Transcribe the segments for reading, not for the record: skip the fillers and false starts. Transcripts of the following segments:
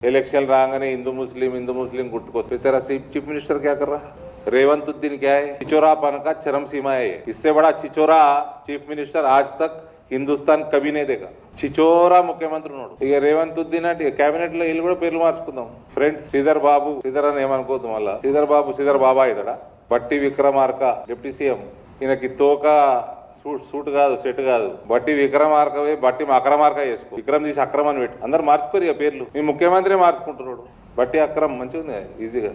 Election रागाने हिंदू मुस्लिम गुटकोస్తే तेरा chief minister क्या कर रहा? रेवंतुद्दीन क्या है? चिचोरापन का चरम सीमा है। इससे बड़ा चिचोरा चीफ मिनिस्टर आज तक हिंदुस्तान कभी नहीं देखा। చిచోరా ముఖ్యమంత్రి ఉన్నాడు. ఇక రేవంత్ ఉద్దీన్ అంటే కేబినెట్ లో వీళ్ళు కూడా పేర్లు మార్చుకుందాం. ఫ్రెండ్స్ శ్రీధర్ బాబు, శ్రీధర్ అని ఏమనుకోద్దు, మళ్ళా శ్రీధర్ బాబా ఇతడా. బట్టి విక్రమార్క డిప్యూటీ సీఎం, ఈయనకి తోక సూట్ కాదు, సెట్ కాదు. బట్టి విక్రమార్కవే బట్టి అక్రమార్క చేసుకో, విక్రమ్ తీసి అక్రమ్ అని పెట్టు. అందరు మార్చుకోరు ఇక పేర్లు. మీ ముఖ్యమంత్రి మార్చుకుంటున్నాడు. బట్టి అక్రమ్ మంచిగా ఉంది ఈజీగా.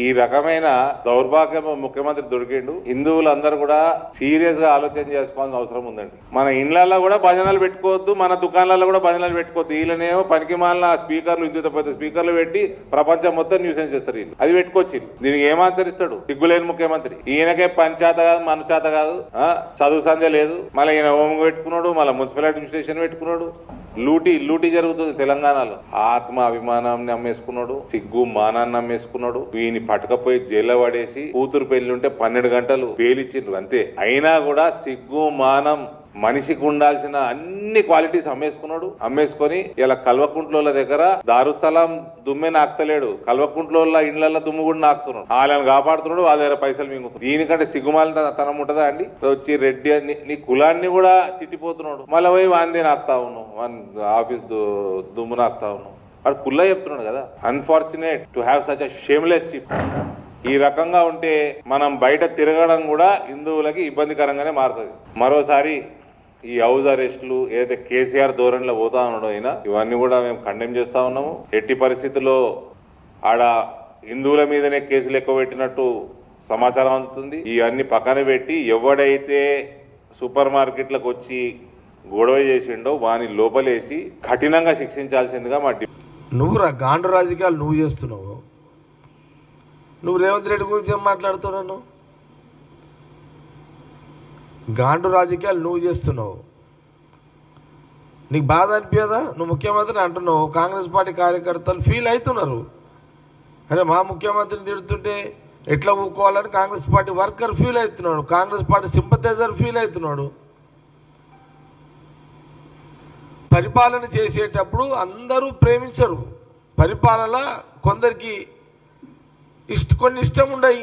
ఈ రకమైన దౌర్భాగ్యం ముఖ్యమంత్రి దొరికిండు. హిందువులందరూ కూడా సీరియస్ గా ఆలోచన చేసుకోవాల్సిన అవసరం ఉందండి. మన ఇండ్లలో కూడా భజనలు పెట్టుకోవద్దు, మన దుకాణాలలో కూడా భజనలు పెట్టుకోవద్దు. వీళ్ళనేమో పనికి మాలిన స్పీకర్లు, విద్యుత్ పెద్ద స్పీకర్లు పెట్టి ప్రపంచం మొత్తం న్యూసెన్స్ చేస్తారు. వీళ్ళు అది పెట్టుకోవచ్చు. దీనికి ఏమాంతరిస్తాడు? సిగ్గులేని ముఖ్యమంత్రి. ఈయనకే పంచాయత కాదు, మన చేత కాదు, చదువు సంధ్య లేదు. మళ్ళీ ఈయన హోమ్ పెట్టుకున్నాడు, మళ్ళీ మున్సిపల్ అడ్మినిస్ట్రేషన్ పెట్టుకున్నాడు. లూటీ జరుగుతుంది తెలంగాణలో. ఆత్మ అభిమానాన్ని అమ్మేసుకున్నాడు, సిగ్గు మానాన్ని అమ్మేసుకున్నాడు. వీని పట్టకపోయి జైల్లో పడేసి కూతురు పెళ్లి ఉంటే 12 గంటలు పేలిచ్చిండ్రు అంతే. అయినా కూడా సిగ్గు మానం, మనిషికి ఉండాల్సిన అన్ని క్వాలిటీస్ అమ్మేసుకున్నాడు. అమ్మేసుకొని ఇలా కల్వకుంట్ల దగ్గర దారుస్థలం దుమ్మే నాకుతలేడు, కల్వకుంట్ల ఇండ్ల దుమ్ము కూడా నాకుతున్నాడు. వాళ్ళని కాపాడుతున్నాడు, వాళ్ళ దగ్గర పైసలు మింగుతున్నాడు. దీనికంటే సిగ్గుమాలిన తనం ఉంటుందా అండి? వచ్చి రెడ్డి నీ కులాన్ని కూడా తిట్టిపోతున్నాడు. మళ్ళీ పోయి వాందే నాకుతా ఉన్నావు, ఆఫీస్ దుమ్ము నాకుతా ఉన్నావు. వాడు కుల్లా చెప్తున్నాడు కదా. Unfortunate to have such a shameless chief. ఈ రకంగా ఉంటే మనం బయట తిరగడం కూడా హిందువులకి ఇబ్బందికరంగానే మారుతుంది. మరోసారి ఈ హౌస్ అరెస్టులు ఏదైతే కేసీఆర్ ధోరణిలో పోతా ఉన్నాడో అయినా, ఇవన్నీ కూడా మేము కండెమ్ చేస్తా ఉన్నాము. ఎట్టి పరిస్థితుల్లో ఆడ హిందువుల మీదనే కేసులు ఎక్కువ పెట్టినట్టు సమాచారం అందుతుంది. ఇవన్నీ పక్కన పెట్టి ఎవడైతే సూపర్ మార్కెట్లకు వచ్చి గొడవ చేసిండో వాని లోపలేసి కఠినంగా శిక్షించాల్సిందిగా మా నువ్వు గాండు రాజకీయాలు నువ్వు చేస్తున్నావు. నువ్వు రేవంత్ రెడ్డి గురించి ఏం మాట్లాడుతున్నావు? గాండు రాజకీయాలు నువ్వు చేస్తున్నావు. నీకు బాధ అనిపించదా? నువ్వు ముఖ్యమంత్రిని అంటున్నావు, కాంగ్రెస్ పార్టీ కార్యకర్తలు ఫీల్ అవుతున్నారు. అరే మా ముఖ్యమంత్రిని తిడుతుంటే ఎట్లా ఊకోవాలని కాంగ్రెస్ పార్టీ వర్కర్ ఫీల్ అవుతున్నాడు, కాంగ్రెస్ పార్టీ సింపథైజర్ ఫీల్ అవుతున్నాడు. పరిపాలన చేసేటప్పుడు అందరూ ప్రేమించరు. పరిపాలన కొందరికి కొన్ని ఇష్టం ఉండయి.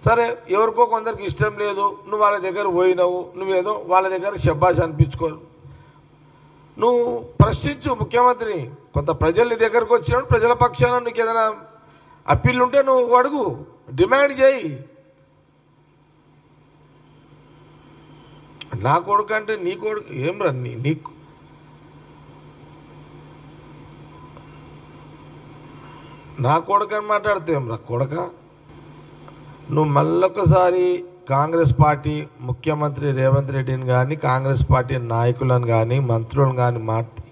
సరే, ఎవరికో కొందరికి ఇష్టం లేదు, నువ్వు వాళ్ళ దగ్గర పోయినావు, నువ్వేదో వాళ్ళ దగ్గర శబ్బాష్ అనిపించుకోరు. నువ్వు ప్రశ్నించు ముఖ్యమంత్రిని. కొంత ప్రజల దగ్గరకు వచ్చినప్పుడు ప్రజల పక్షాన నీకు ఏదైనా అప్పీల్ ఉంటే నువ్వు అడుగు, డిమాండ్ చేయి. నా కొడుకు అంటే నీ కొడుకు ఏం రా? నీకు నా కొడుకు అని మాట్లాడితే ఏం రా కొడక? నువ్వు మళ్ళొకసారి కాంగ్రెస్ పార్టీ ముఖ్యమంత్రి రేవంత్ రెడ్డిని కానీ, కాంగ్రెస్ పార్టీ నాయకులను కానీ, మంత్రులను కానీ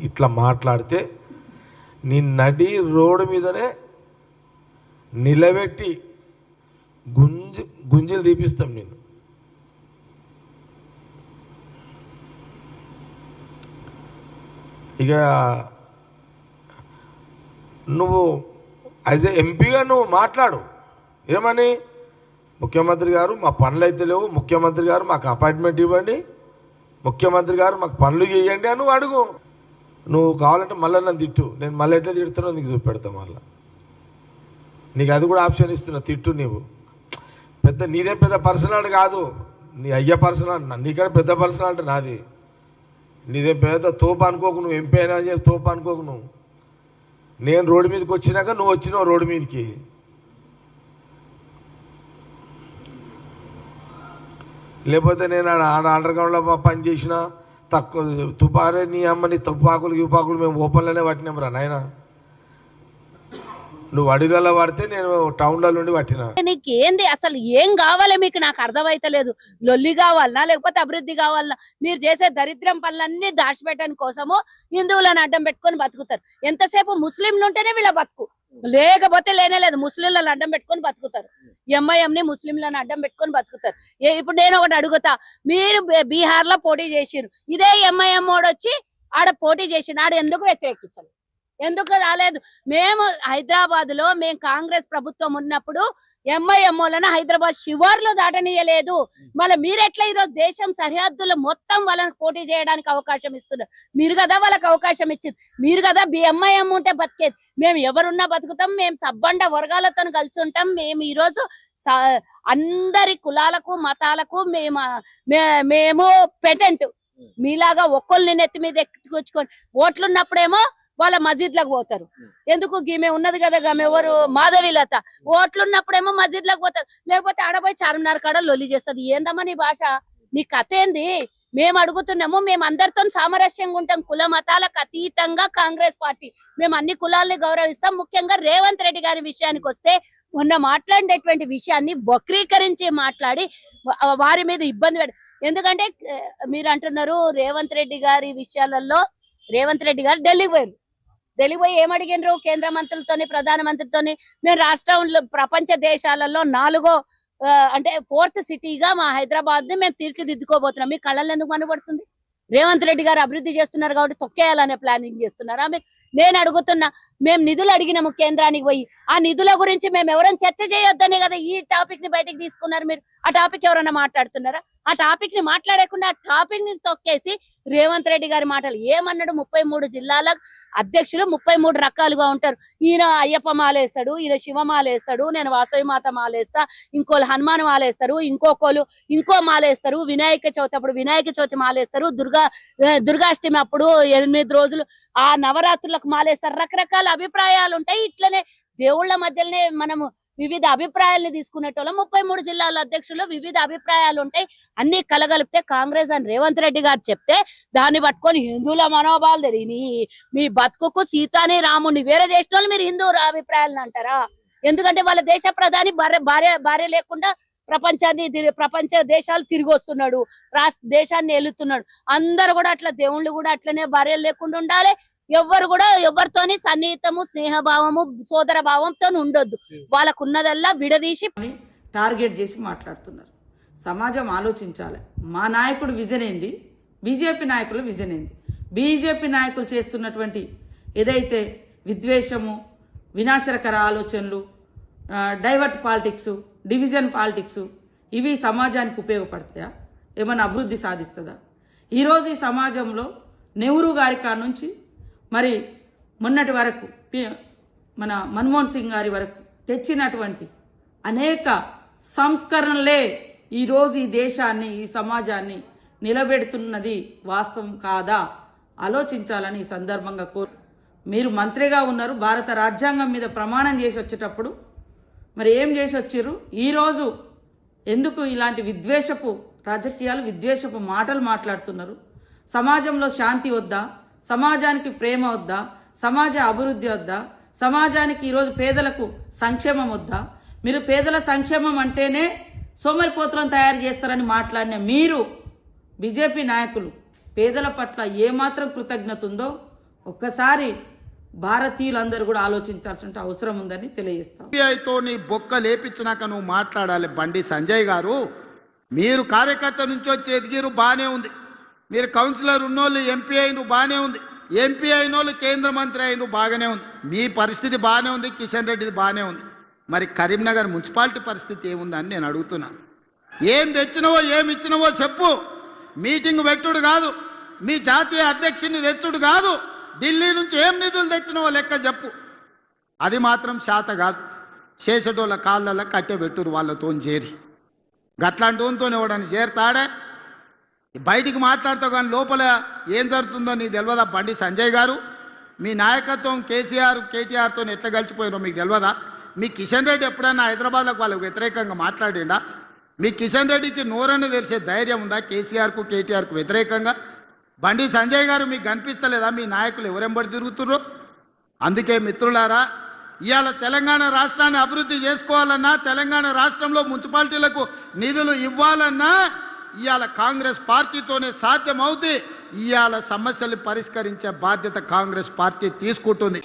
ఇట్లా మాట్లాడితే నీ నడి రోడ్డు మీదనే నిలబెట్టి గుంజలు తీపిస్తాం నేను. ఇక నువ్వు యాజ్ ఏ ఎంపీగా నువ్వు మాట్లాడు. ఏమని? ముఖ్యమంత్రి గారు మా పనులు అయితే లేవు, ముఖ్యమంత్రి గారు మాకు అపాయింట్మెంట్ ఇవ్వండి, ముఖ్యమంత్రి గారు మాకు పనులు చేయండి అని నువ్వు అడుగు. నువ్వు కావాలంటే మళ్ళీ నన్ను తిట్టు, నేను మళ్ళీ ఎట్లా తిడుతున్నావు నీకు చూపెడతా. మళ్ళీ నీకు అది కూడా ఆప్షన్ ఇస్తున్నా, తిట్టు. నీవు నీదే పెద్ద పర్సనాలిటీ కాదు, నీ అయ్యే పర్సనాలిటీ. నీకంటే పెద్ద పర్సనాలిటీ నాది. నీదే పెద్ద తోపు అనుకోకు, నువ్వు ఎంపీ అయినా చెప్పి తోపు అనుకోకు. నువ్వు నేను రోడ్డు మీదకి వచ్చినాక నువ్వు వచ్చినావు రోడ్డు మీదకి. లేకపోతే నేను అండర్ గ్రౌండ్లో పని చేసిన తక్కువ తుపారే నీ అమ్మ, నీ తుపాకులు మేము ఓపెన్లోనే పట్టినాం రా నాయన. నువ్వు అడవిలో పడితే నేను టౌన్లో నుండి పట్టినా. నీకేంది అసలు? ఏం కావాలి మీకు? నాకు అర్థమైతలేదు. లొల్లి కావాలనా లేకపోతే అభివృద్ధి కావాలనా? మీరు చేసే దరిద్రం పనులన్నీ దాచిపెట్టడానికి కోసము హిందువులను అడ్డం పెట్టుకొని బతుకుతారు. ఎంతసేపు ముస్లింలు ఉంటేనే వీళ్ళ బతుకు, లేకపోతే లేనేలేదు. ముస్లింలను అడ్డం పెట్టుకొని బతుకుతారు. ఎంఐఎంని ముస్లింలను అడ్డం పెట్టుకొని బతుకుతారు. ఇప్పుడు నేను ఒకటి అడుగుతా, మీరు బీహార్ లో పోటీ చేసిరు, ఇదే ఎంఐఎం వాడు వచ్చి ఆడ పోటీ చేసిండు, ఆడ ఎందుకు వ్యతిరేకించారు? ఎందుకు రాలేదు? మేము హైదరాబాద్ లో మేము కాంగ్రెస్ ప్రభుత్వం ఉన్నప్పుడు ఎంఐఎంఓలను హైదరాబాద్ శివార్లు దాటనీయలేదు. మళ్ళీ మీరెట్లా ఈరోజు దేశం సరిహద్దులు మొత్తం వాళ్ళని పోటీ చేయడానికి అవకాశం ఇస్తున్నారు? మీరు కదా వాళ్ళకి అవకాశం ఇచ్చింది, మీరు కదా ఎంఐఎం ఉంటే బతికేది. మేము ఎవరున్నా బతుకుతాం, మేము సబ్బండ వర్గాలతో కలిసి ఉంటాం. మేము ఈరోజు అందరి కులాలకు మతాలకు మేము పెటెంట్. మీలాగా ఒక్కళ్ళని నెత్తి మీద ఎత్తుకొచ్చుకొని ఓట్లున్నప్పుడేమో వాళ్ళ మస్జిద్లకు పోతారు. ఎందుకు? గీమె ఉన్నది కదా, గమె ఎవరు, మాధవీలత. ఓట్లున్నప్పుడేమో మస్జిద్లకు పోతారు, లేకపోతే ఆడపోయి చార్మినార్ కాడ లొల్లి చేస్తుంది. ఏందమ్మా నీ భాష? నీ కథ ఏంది? మేము అడుగుతున్నాము. మేము అందరితో సామరస్యంగా ఉంటాం, కుల మతాలకు అతీతంగా కాంగ్రెస్ పార్టీ. మేము అన్ని కులాలని గౌరవిస్తాం. ముఖ్యంగా రేవంత్ రెడ్డి గారి విషయానికి వస్తే, మొన్న మాట్లాడినటువంటి విషయాన్ని వక్రీకరించి మాట్లాడి వారి మీద ఇబ్బంది ఎందుకంటే మీరు అంటున్నారు రేవంత్ రెడ్డి గారి విషయాలలో, రేవంత్ రెడ్డి గారు ఢిల్లీకి పోయి ఏమడిగినారు? కేంద్ర మంత్రులతోని, ప్రధానమంత్రితోని మేము రాష్ట్రంలో ప్రపంచ దేశాలలో 4వ అంటే 4th సిటీగా మా హైదరాబాద్ ని మేము తీర్చిదిద్దుకోబోతున్నాం. మీ కళ్ళల్లో ఎందుకు కనబడుతుంది? రేవంత్ రెడ్డి గారు అభివృద్ధి చేస్తున్నారు కాబట్టి తొక్కేయాలనే ప్లానింగ్ చేస్తున్నారా మీరు? నేను అడుగుతున్నా, మేము నిధులు అడిగినాము కేంద్రానికి పోయి, ఆ నిధుల గురించి మేము ఎవరైనా చర్చ చేయొద్దనే కదా ఈ టాపిక్ ని బయటకు తీసుకున్నారు. మీరు ఆ టాపిక్ ఎవరైనా మాట్లాడుతున్నారా? ఆ టాపిక్ ని మాట్లాడకుండా ఆ టాపిక్ ని తొక్కేసి రేవంత్ రెడ్డి గారి మాటలు ఏమన్నాడు? 33 జిల్లాల అధ్యక్షులు 33 రకాలుగా ఉంటారు. ఈయన అయ్యప్ప మాలేస్తాడు, ఈయన శివ మాలేస్తాడు, నేను వాసవి మాత మాలేస్తా, ఇంకోళ్ళు హనుమాన్ మాలేస్తారు, ఇంకొకళ్ళు ఇంకో మాలేస్తారు, వినాయక చవితి అప్పుడు వినాయక చవితి మాలేస్తారు, దుర్గాష్టమి అప్పుడు 8 రోజులు ఆ నవరాత్రులకు మాలేస్తారు. రకరకాల అభిప్రాయాలు ఉంటాయి. ఇట్లనే దేవుళ్ళ మధ్యలోనే మనము వివిధ అభిప్రాయాలను తీసుకునేటోళ్ళం. 33 జిల్లాల అధ్యక్షులు వివిధ అభిప్రాయాలు ఉంటాయి. అన్ని కలగలిపితే కాంగ్రెస్ అని రేవంత్ రెడ్డి గారు చెప్తే దాన్ని పట్టుకొని హిందువుల మనోభావాలు తెలియని మీ బతుకుకు సీతాని రాముని వేరే చేసిన వాళ్ళు మీరు హిందూ అభిప్రాయాలను అంటారా? ఎందుకంటే వాళ్ళ దేశ ప్రధాని భార్య లేకుండా ప్రపంచ దేశాలు తిరిగి వస్తున్నాడు, దేశాన్ని ఏలుతున్నాడు. అందరు కూడా అట్లా, దేవుళ్ళు కూడా అట్లనే భార్యలు లేకుండా ఉండాలి. ఎవరు కూడా ఎవరితోని సన్నిహితము, స్నేహభావము, సోదర భావంతో ఉండొద్దు. వాళ్ళకున్నదల్లా విడదీసి టార్గెట్ చేసి మాట్లాడుతున్నారు. సమాజం ఆలోచించాలి. మా నాయకుడు విజన్ ఏంది, బీజేపీ నాయకుల విజన్ ఏంది? బీజేపీ నాయకులు చేస్తున్నటువంటి ఏదైతే విద్వేషము, వినాశకర ఆలోచనలు, డైవర్ట్ పాలిటిక్స్, డివిజన్ పాలిటిక్స్, ఇవి సమాజానికి ఉపయోగపడతాయా? ఏమైనా అభివృద్ధి సాధిస్తుందా? ఈరోజు ఈ సమాజంలో నెహ్రూ గారి కాడ నుంచి మరి మొన్నటి వరకు మన మన్మోహన్ సింగ్ గారి వరకు తెచ్చినటువంటి అనేక సంస్కరణలే ఈరోజు ఈ దేశాన్ని, ఈ సమాజాన్ని నిలబెడుతున్నది వాస్తవం కాదా? ఆలోచించాలని ఈ సందర్భంగా మీరు మంత్రిగా ఉన్నారు, భారత రాజ్యాంగం మీద ప్రమాణం చేసి వచ్చేటప్పుడు మరి ఏం చేసి వచ్చారు? ఈరోజు ఎందుకు ఇలాంటి విద్వేషపు రాజకీయాలు, విద్వేషపు మాటలు మాట్లాడుతున్నారు? సమాజంలో శాంతి వద్దా? సమాజానికి ప్రేమ వద్దా? సమాజ అభివృద్ధి వద్దా? సమాజానికి ఈరోజు పేదలకు సంక్షేమం వద్దా? మీరు పేదల సంక్షేమం అంటేనే సోమరిపోతులను తయారు చేస్తారని మాట్లాడిన మీరు, బీజేపీ నాయకులు పేదల పట్ల ఏమాత్రం కృతజ్ఞత ఉందో ఒక్కసారి భారతీయులందరూ కూడా ఆలోచించాల్సిన అవసరం ఉందని తెలియజేస్తాం. తో నీ బొక్క లేపించినాక నువ్వు మాట్లాడాలి. బండి సంజయ్ గారు, మీరు కార్యకర్త నుంచి వచ్చి ఎదిగిరు, బానే ఉంది. మీరు కౌన్సిలర్ ఉన్నోళ్ళు ఎంపీ అయిన బానే ఉంది. ఎంపీ అయిన వాళ్ళు కేంద్ర మంత్రి అయిన బాగానే ఉంది. మీ పరిస్థితి బాగానే ఉంది, కిషన్ రెడ్డిది బాగానే ఉంది. మరి కరీంనగర్ మున్సిపాలిటీ పరిస్థితి ఏముందని నేను అడుగుతున్నా. ఏం తెచ్చినవో ఏమి ఇచ్చినవో చెప్పు. మీటింగ్ పెట్టుడు కాదు, మీ జాతీయ అధ్యక్షుని తెచ్చుడు కాదు, ఢిల్లీ నుంచి ఏం నిధులు తెచ్చినవో లెక్క చెప్పు. అది మాత్రం శాత కాదు. చేసేటోళ్ళ కాళ్ళ కట్టె పెట్టురు వాళ్ళతో చేరి. గట్లాంటి వాళ్ళతో ఎవడని చేరుతాడే? బయటికి మాట్లాడుతావు కానీ లోపల ఏం జరుగుతుందో నీకు తెలియదా? బండి సంజయ్ గారు, మీ నాయకత్వం కేసీఆర్ కేటీఆర్తో ఎట్లా కలిసిపోయినో మీకు తెలియదా? మీ కిషన్ రెడ్డి ఎప్పుడైనా హైదరాబాద్లోకి వాళ్ళకు వ్యతిరేకంగా మాట్లాడిండా? మీ కిషన్ రెడ్డికి నోరని తెరిసే ధైర్యం ఉందా కేసీఆర్కు కేటీఆర్కు వ్యతిరేకంగా? బండి సంజయ్ గారు మీకు కనిపిస్తలేదా మీ నాయకులు ఎవరెంబడి తిరుగుతుర్రో? అందుకే మిత్రులారా, ఇవాళ తెలంగాణ రాష్ట్రాన్ని అభివృద్ధి చేసుకోవాలన్నా, తెలంగాణ రాష్ట్రంలో మున్సిపాలిటీలకు నిధులు ఇవ్వాలన్నా ఇవాళ కాంగ్రెస్ పార్టీతోనే సాధ్యమవుతుంది. ఇవాళ సమస్యలు పరిష్కరించే బాధ్యత కాంగ్రెస్ పార్టీ తీసుకుంటుంది.